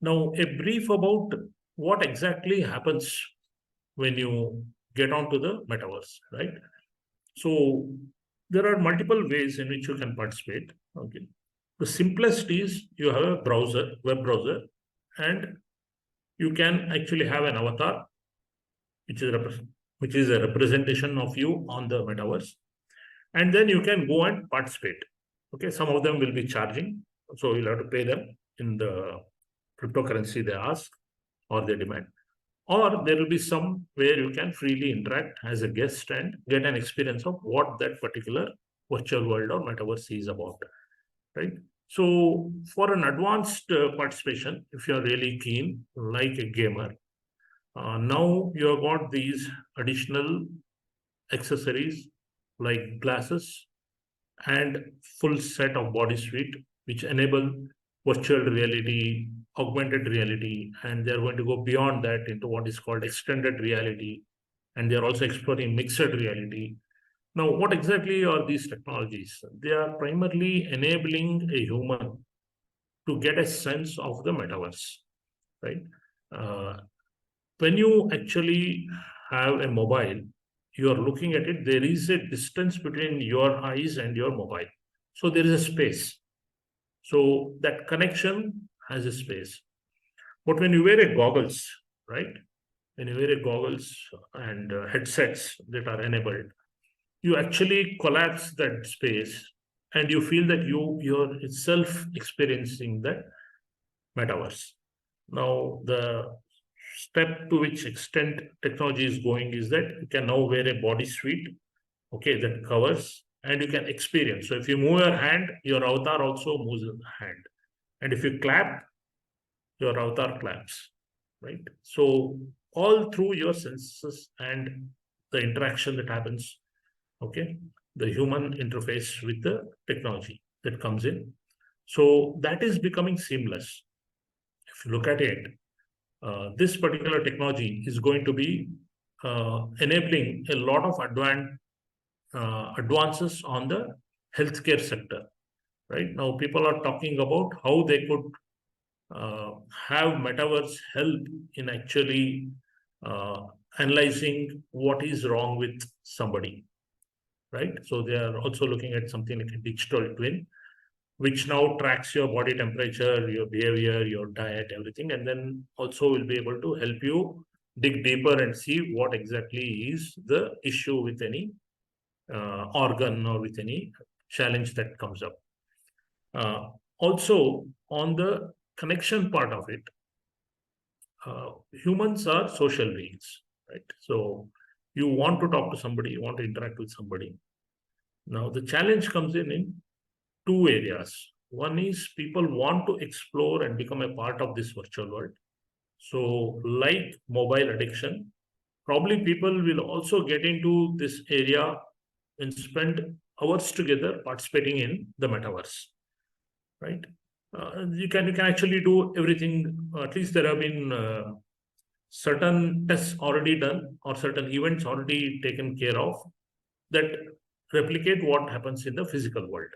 Now, a brief about what exactly happens when you get onto the metaverse, right? So there are multiple ways in which you can participate. Okay. The simplest is you have a browser, web browser, and you can actually have an avatar, which is which is a representation of you on the metaverse, and then you can go and participate. Okay, some of them will be charging, so you'll have to pay them in the cryptocurrency they ask or they demand, or there will be some where you can freely interact as a guest and get an experience of what that particular virtual world or metaverse is about, right? So for an advanced participation, if you're really keen like a gamer, now you have got these additional accessories like glasses and full set of body suite, which enable virtual reality, augmented reality, and they're going to go beyond that into what is called extended reality. And they're also exploring mixed reality. Now, what exactly are these technologies? They are primarily enabling a human to get a sense of the metaverse, right? Uh, when you actually have a mobile, you are looking at it, there is a distance between your eyes and your mobile. So there is a space. So that connection has a space. But when you wear a goggles, right? When you wear a goggles and headsets that are enabled, you actually collapse that space and you feel that you're itself experiencing that metaverse. Now, the step to which extent technology is going is that you can now wear a body suite, okay, that covers and you can experience. So if you move your hand, your avatar also moves the hand. And if you clap, your avatar claps, right? So all through your senses and the interaction that happens, okay, the human interface with the technology that comes in. So that is becoming seamless. If you look at it, this particular technology is going to be enabling a lot of advances on the healthcare sector. Right now, people are talking about how they could have metaverse help in actually uh, analyzing what is wrong with somebody. Right, so they are also looking at something like a digital twin, which now tracks your body temperature, your behavior, your diet, everything, and then also will be able to help you dig deeper and see what exactly is the issue with any organ or with any challenge that comes up. Also, on the connection part of it, humans are social beings, right? So you want to talk to somebody, you want to interact with somebody. Now, the challenge comes in two areas. One is people want to explore and become a part of this virtual world. So, like mobile addiction, probably people will also get into this area and spend hours together participating in the metaverse, right? You can actually do everything. At least there have been certain tests already done or certain events already taken care of that replicate what happens in the physical world.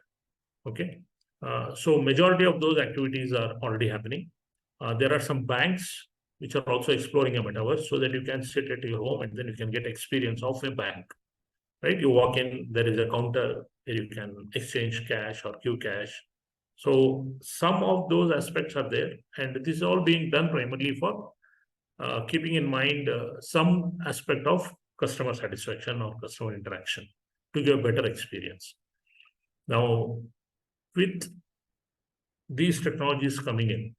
Okay. So majority of those activities are already happening. There are some banks which are also exploring a metaverse so that you can sit at your home and then you can get experience of a bank, right? You walk in, there is a counter where you can exchange cash or queue cash. So some of those aspects are there, and this is all being done primarily for keeping in mind some aspect of customer satisfaction or customer interaction to give a better experience. Now, with these technologies coming in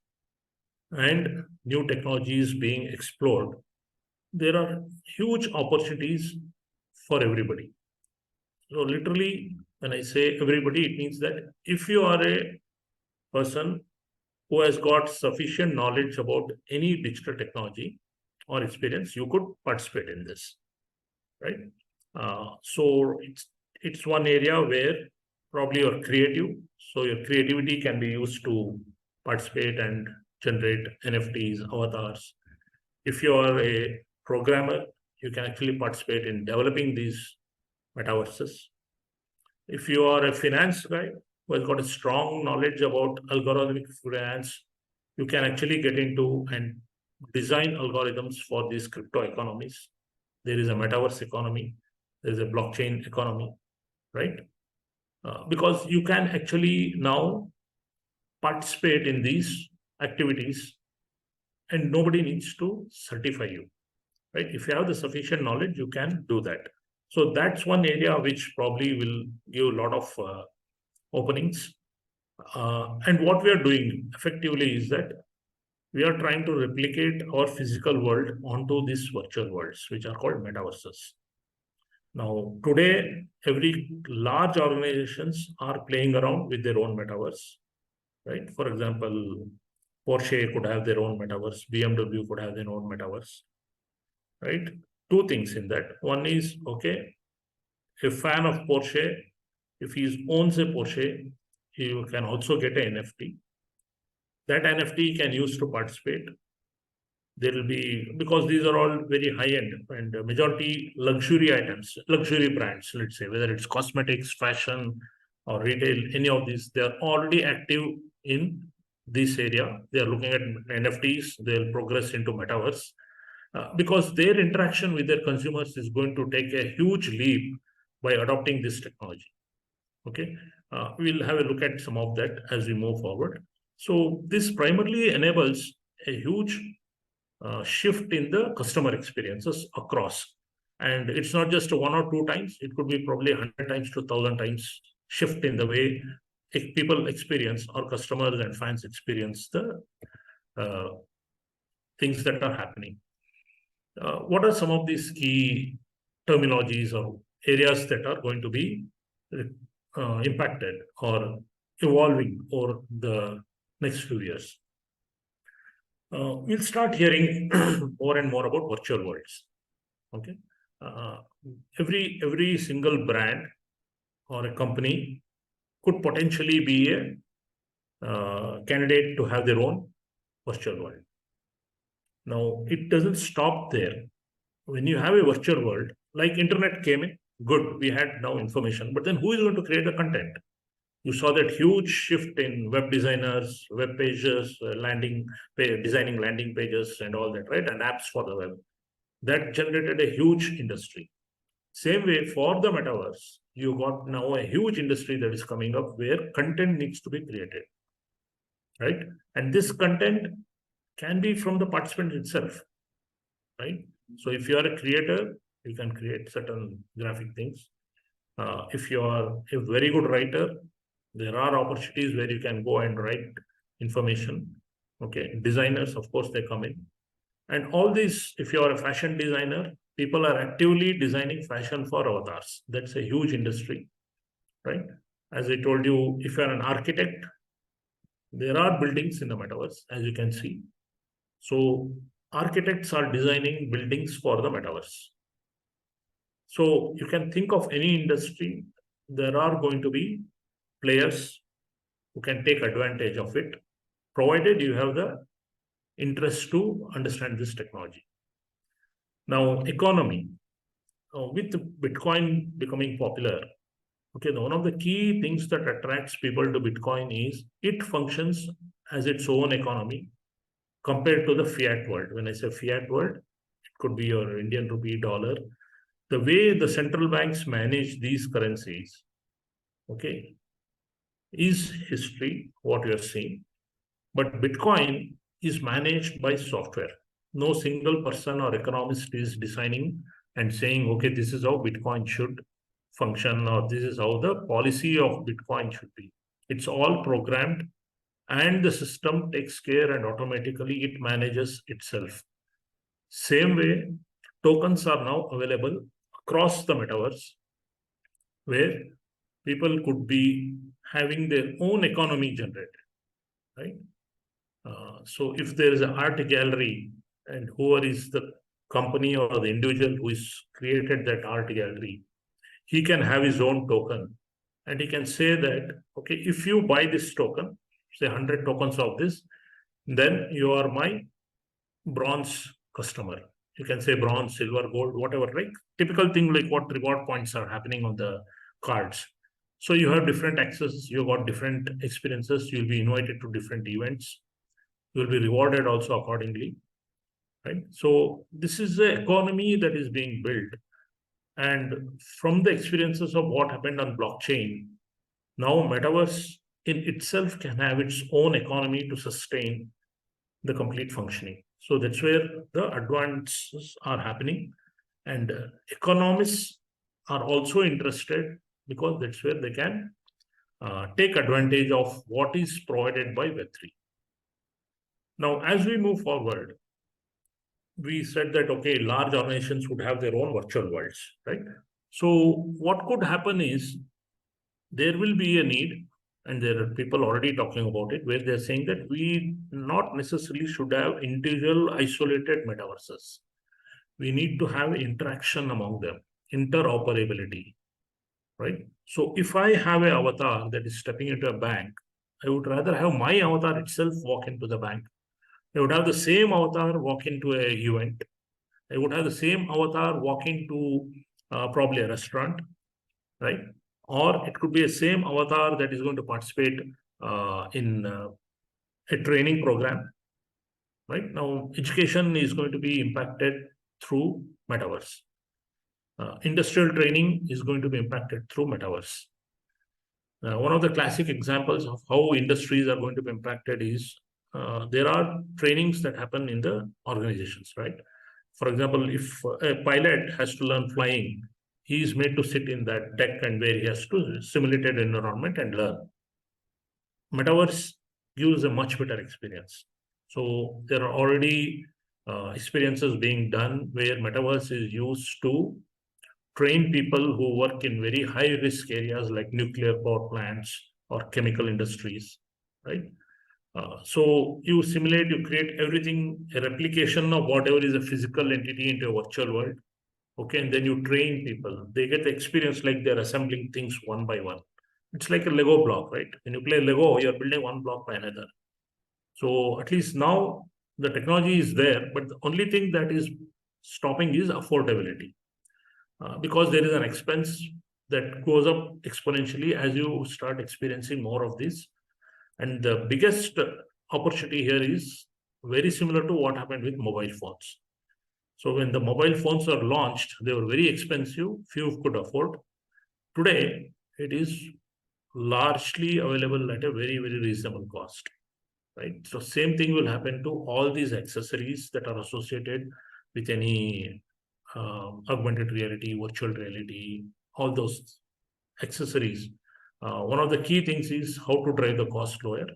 and new technologies being explored, there are huge opportunities for everybody. So, literally, when I say everybody, it means that if you are a person who has got sufficient knowledge about any digital technology or experience, you could participate in this, right? So it's one area where probably you're creative. So your creativity can be used to participate and generate NFTs, avatars. If you are a programmer, you can actually participate in developing these metaverses. If you are a finance guy who has got a strong knowledge about algorithmic finance, you can actually get into and design algorithms for these crypto economies. There is a metaverse economy, there is a blockchain economy, right? Because you can actually now participate in these activities and nobody needs to certify you, right? If you have the sufficient knowledge, you can do that. So that's one area which probably will give a lot of openings. And what we are doing effectively is that we are trying to replicate our physical world onto these virtual worlds, which are called metaverses. Now, today, every large organizations are playing around with their own metaverse, right? For example, Porsche could have their own metaverse, BMW could have their own metaverse, right? Two things in that. One is, okay, a fan of Porsche, if he owns a Porsche, he can also get an NFT. That NFT can use to participate. There will be, because these are all very high end and majority luxury items, luxury brands, let's say, whether it's cosmetics, fashion, or retail, any of these, they are already active in this area. They are looking at NFTs, they'll progress into metaverse. Because their interaction with their consumers is going to take a huge leap by adopting this technology. Okay, we'll have a look at some of that as we move forward. So this primarily enables a huge shift in the customer experiences across. And it's not just one or two times, it could be probably 100 times to 1,000 times shift in the way people experience, or customers and fans experience the uh, things that are happening. What are some of these key terminologies or areas that are going to be impacted or evolving over the next few years? We'll start hearing more and more about virtual worlds. Okay, uh, every single brand or a company could potentially be a candidate to have their own virtual world. Now, it doesn't stop there. When you have a virtual world, like internet came in, good, we had now information, but then who is going to create the content? You saw that huge shift in web designers, web pages, designing landing pages and all that, right? And apps for the web. That generated a huge industry. Same way for the metaverse, you got now a huge industry that is coming up where content needs to be created, right? And this content can be from the participant itself, right? So if you are a creator, you can create certain graphic things. If you are a very good writer, there are opportunities where you can go and write information. Okay, designers, of course, they come in. And all these, if you are a fashion designer, people are actively designing fashion for avatars. That's a huge industry, right? As I told you, if you're an architect, there are buildings in the metaverse, as you can see. So architects are designing buildings for the metaverse. So you can think of any industry, there are going to be players who can take advantage of it, provided you have the interest to understand this technology. Now, economy. With Bitcoin becoming popular, okay, one of the key things that attracts people to Bitcoin is it functions as its own economy compared to the fiat world. When I say fiat world, it could be your Indian rupee, dollar. The way the central banks manage these currencies, okay, is history, what we are seeing. But Bitcoin is managed by software. No single person or economist is designing and saying, okay, this is how Bitcoin should function, or this is how the policy of Bitcoin should be. It's all programmed, and the system takes care and automatically it manages itself. Same way, tokens are now available across the metaverse, where people could be having their own economy generated, right? So if there is an art gallery, and whoever is the company or the individual who is created that art gallery, he can have his own token, and he can say that, okay, if you buy this token, say 100 tokens of this, then you are my bronze customer. You can say bronze, silver, gold, whatever, right? Typical thing like what reward points are happening on the cards. So you have different access, you got different experiences, you'll be invited to different events. You will be rewarded also accordingly, right? So this is the economy that is being built. And from the experiences of what happened on blockchain, now Metaverse in itself can have its own economy to sustain the complete functioning. So that's where the advances are happening. And economists are also interested because that's where they can take advantage of what is provided by Web3. Now, as we move forward, we said that, okay, large organizations would have their own virtual worlds, right? So what could happen is there will be a need, and there are people already talking about it, where they're saying that we not necessarily should have individual isolated metaverses. We need to have interaction among them, interoperability, right? So if I have an avatar that is stepping into a bank, I would rather have my avatar itself walk into the bank. I would have the same avatar walk into a event. I would have the same avatar walk into probably a restaurant, right? Or it could be a same avatar that is going to participate in a training program, right? Now, education is going to be impacted through metaverse. Industrial training is going to be impacted through metaverse. One of the classic examples of how industries are going to be impacted is there are trainings that happen in the organizations, right? For example, if a pilot has to learn flying, he is made to sit in that deck and where he has to simulate an environment and learn. Metaverse gives a much better experience. So there are already experiences being done where metaverse is used to train people who work in very high risk areas like nuclear power plants or chemical industries, right? So you simulate, you create everything, a replication of whatever is a physical entity into a virtual world. Okay, and then you train people. They get the experience like they're assembling things one by one. It's like a Lego block, right? When you play Lego, you're building one block by another. So at least now the technology is there, but the only thing that is stopping is affordability. Because there is an expense that goes up exponentially as you start experiencing more of this. And the biggest opportunity here is very similar to what happened with mobile phones. So when the mobile phones are launched, they were very expensive, few could afford. Today, it is largely available at a very, very reasonable cost, right? So same thing will happen to all these accessories that are associated with any augmented reality, virtual reality, all those accessories. One of the key things is how to drive the cost lower.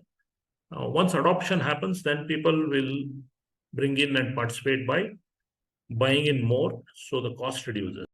Once adoption happens, then people will bring in and participate by buying in more, so the cost reduces.